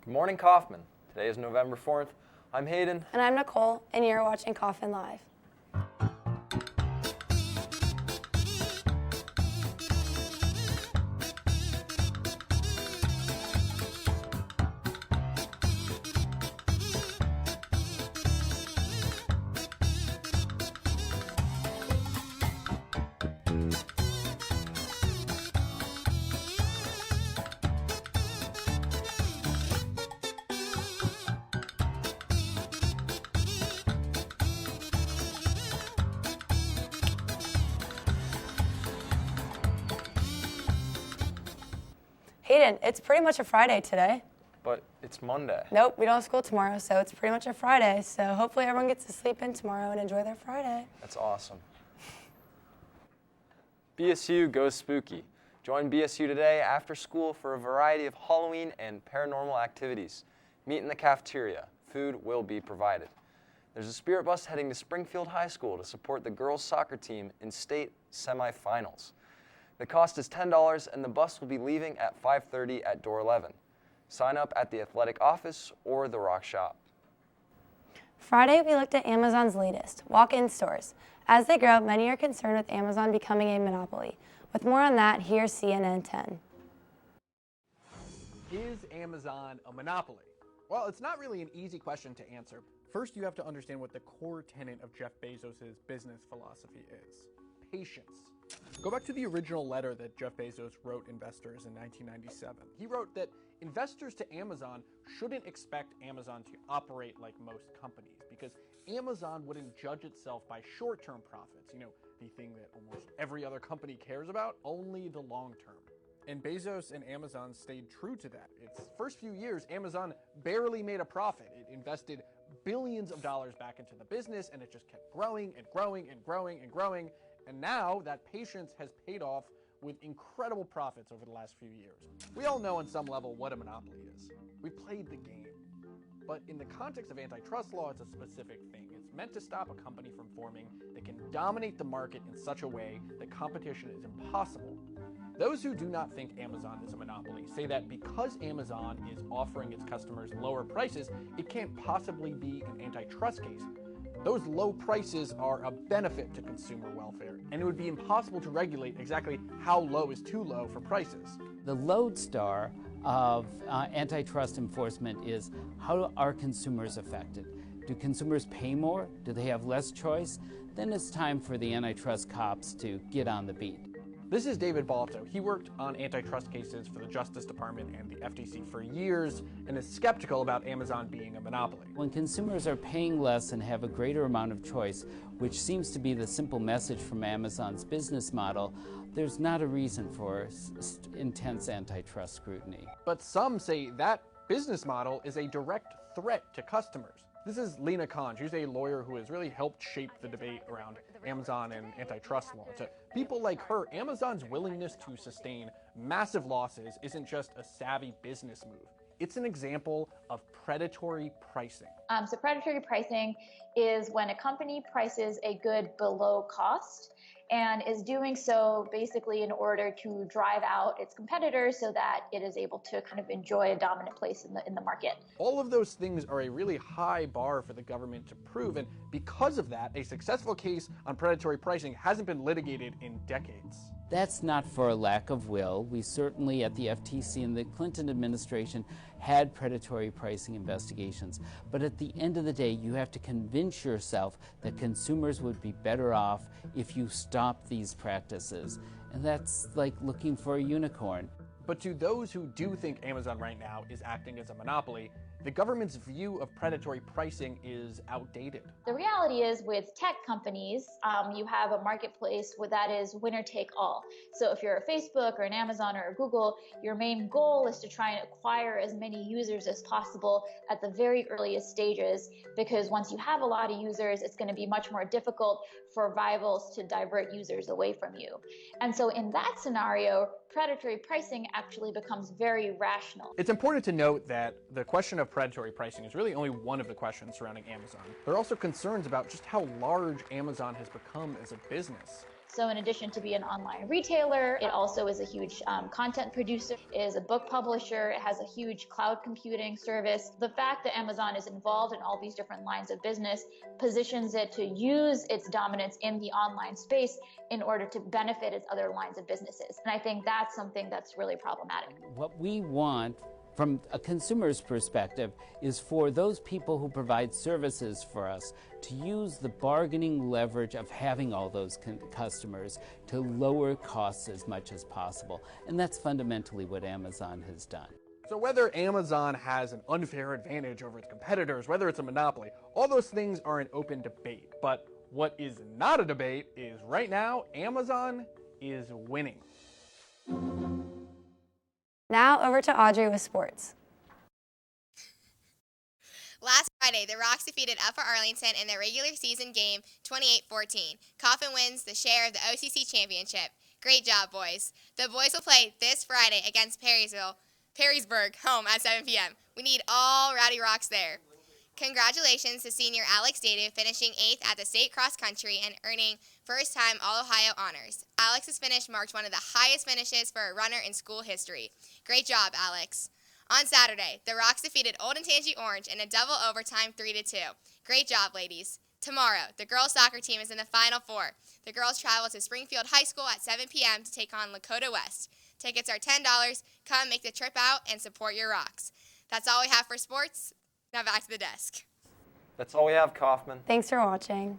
Good morning, Coffman. Today is November 4th. I'm Hayden. And I'm Nicole, and you're watching Coffman Live. Hayden, it's pretty much a Friday today. But it's Monday. Nope, we don't have school tomorrow, so it's pretty much a Friday. So hopefully everyone gets to sleep in tomorrow and enjoy their Friday. That's awesome. BSU goes spooky. Join BSU today after school for a variety of Halloween and paranormal activities. Meet in the cafeteria. Food will be provided. There's a spirit bus heading to Springfield High School to support the girls' soccer team in state semifinals. The cost is $10 and the bus will be leaving at 5:30 at door 11. Sign up at the athletic office or the rock shop. Friday, we looked at Amazon's latest, walk-in stores. As they grow, many are concerned with Amazon becoming a monopoly. With more on that, here's CNN 10. Is Amazon a monopoly? Well, it's not really an easy question to answer. First, you have to understand what the core tenet of Jeff Bezos' business philosophy is: patience. Go back to the original letter that Jeff Bezos wrote investors in 1997. He wrote that investors to Amazon shouldn't expect Amazon to operate like most companies, because Amazon wouldn't judge itself by short-term profits, the thing that almost every other company cares about, only the long term. And Bezos and Amazon stayed true to that. Its first few years, Amazon barely made a profit. It invested billions of dollars back into the business, and it just kept growing and growing and growing and growing. And now that patience has paid off with incredible profits over the last few years. We all know on some level what a monopoly is. We played the game. But in the context of antitrust law, it's a specific thing. It's meant to stop a company from forming that can dominate the market in such a way that competition is impossible. Those who do not think Amazon is a monopoly say that because Amazon is offering its customers lower prices, it can't possibly be an antitrust case. Those low prices are a benefit to consumer welfare, and it would be impossible to regulate exactly how low is too low for prices. The lodestar of antitrust enforcement is: how are consumers affected? Do consumers pay more? Do they have less choice? Then it's time for the antitrust cops to get on the beat. This is David Balto. He worked on antitrust cases for the Justice Department and the FTC for years and is skeptical about Amazon being a monopoly. When consumers are paying less and have a greater amount of choice, which seems to be the simple message from Amazon's business model, there's not a reason for intense antitrust scrutiny. But some say that business model is a direct threat to customers. This is Lena Khan. She's a lawyer who has really helped shape the debate around Amazon and antitrust law. To people like her, Amazon's willingness to sustain massive losses isn't just a savvy business move. It's an example of predatory pricing. So predatory pricing is when a company prices a good below cost and is doing so basically in order to drive out its competitors so that it is able to kind of enjoy a dominant place in the market. All of those things are a really high bar for the government to prove, and because of that, a successful case on predatory pricing hasn't been litigated in decades. That's not for a lack of will. We certainly at the FTC and the Clinton administration had predatory pricing investigations. But at the end of the day, you have to convince yourself that consumers would be better off if you stop these practices. And that's like looking for a unicorn. But to those who do think Amazon right now is acting as a monopoly, the government's view of predatory pricing is outdated. The reality is with tech companies, you have a marketplace where that is winner take all. So if you're a Facebook or an Amazon or a Google, your main goal is to try and acquire as many users as possible at the very earliest stages, because once you have a lot of users, it's going to be much more difficult for rivals to divert users away from you. And so in that scenario, predatory pricing actually becomes very rational. It's important to note that the question of predatory pricing is really only one of the questions surrounding Amazon. There are also concerns about just how large Amazon has become as a business. So in addition to being an online retailer, it also is a huge content producer, is a book publisher, it has a huge cloud computing service. The fact that Amazon is involved in all these different lines of business positions it to use its dominance in the online space in order to benefit its other lines of businesses. And I think that's something that's really problematic. What we want from a consumer's perspective is for those people who provide services for us to use the bargaining leverage of having all those customers to lower costs as much as possible. And that's fundamentally what Amazon has done. So whether Amazon has an unfair advantage over its competitors, whether it's a monopoly, all those things are an open debate. But what is not a debate is right now, Amazon is winning. Now over to Audrey with sports. Last Friday, the Rocks defeated Upper Arlington in their regular season game 28-14. Coffman wins the share of the OCC championship. Great job, boys. The boys will play this Friday against Perrysburg, home at 7 p.m. We need all Rowdy Rocks there. Congratulations to senior Alex Dadu finishing 8th at the state cross country and earning first-time All-Ohio honors. Alex's finish marked one of the highest finishes for a runner in school history. Great job, Alex. On Saturday, the Rocks defeated Old and Tangy Orange in a double overtime 3-2. Great job, ladies. Tomorrow, the girls' soccer team is in the Final Four. The girls travel to Springfield High School at 7 p.m. to take on Lakota West. Tickets are $10. Come make the trip out and support your Rocks. That's all we have for sports. Now back to the desk. That's all we have, Coffman. Thanks for watching.